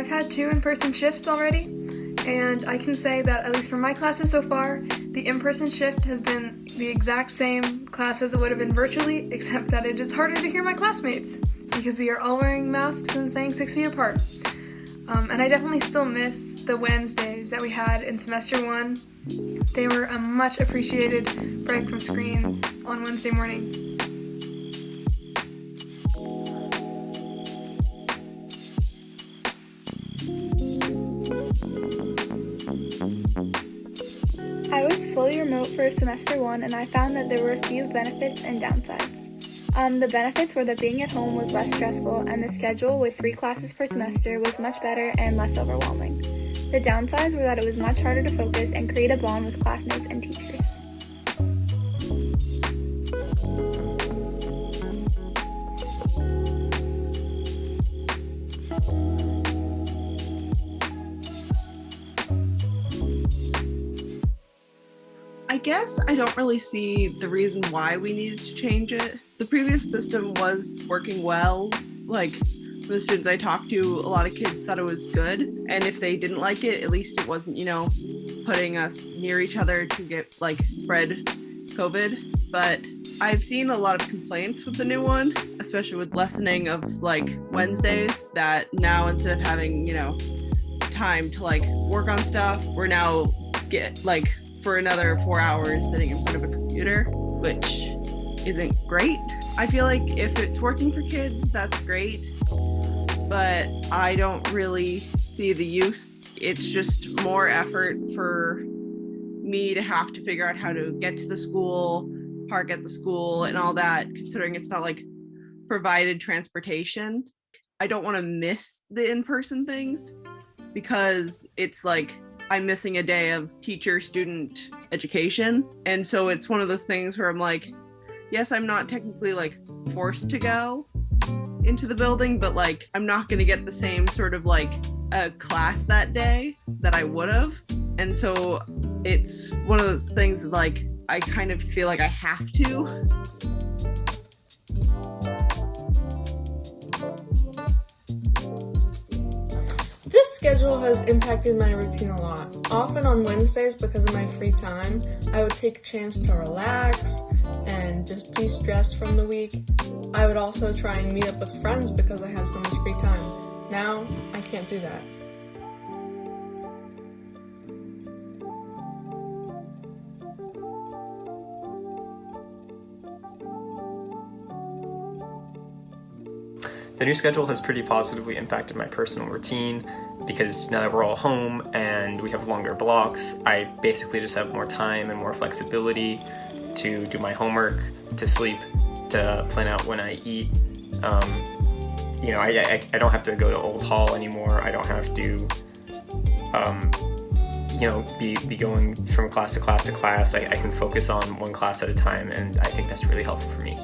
I've had 2 in-person shifts already, and I can say that at least for my classes so far, the in-person shift has been the exact same class as it would have been virtually, except that it is harder to hear my classmates because we are all wearing masks and staying 6 feet apart. And I definitely still miss the Wednesdays that we had in semester 1. They were a much appreciated break from screens on Wednesday morning. I was fully remote for semester 1, and I found that there were a few benefits and downsides. The benefits were that being at home was less stressful, and the schedule with 3 classes per semester was much better and less overwhelming. The downsides were that it was much harder to focus and create a bond with classmates and teachers. I guess I don't really see the reason why we needed to change it. The previous system was working well. Like, the students I talked to, a lot of kids thought it was good. And if they didn't like it, at least it wasn't, putting us near each other to get, spread COVID. But I've seen a lot of complaints with the new one, especially with lessening of, Wednesdays, that now instead of having, time to, work on stuff, we're now for another 4 hours sitting in front of a computer, which isn't great. I feel like if it's working for kids, that's great, but I don't really see the use. It's just more effort for me to have to figure out how to get to the school, park at the school, and all that, considering it's not provided transportation. I don't want to miss the in-person things because it's I'm missing a day of teacher-student education. And so it's one of those things where I'm yes, I'm not technically forced to go into the building, but I'm not going to get the same sort of a class that day that I would have. And so it's one of those things that I kind of feel like I have to. This schedule has impacted my routine a lot. Often on Wednesdays, because of my free time, I would take a chance to relax and just de-stress from the week. I would also try and meet up with friends because I have so much free time. Now, I can't do that. The new schedule has pretty positively impacted my personal routine because now that we're all home and we have longer blocks, I basically just have more time and more flexibility to do my homework, to sleep, to plan out when I eat. I don't have to go to Old Hall anymore. I don't have to, be going from class to class to class. I can focus on one class at a time, and I think that's really helpful for me.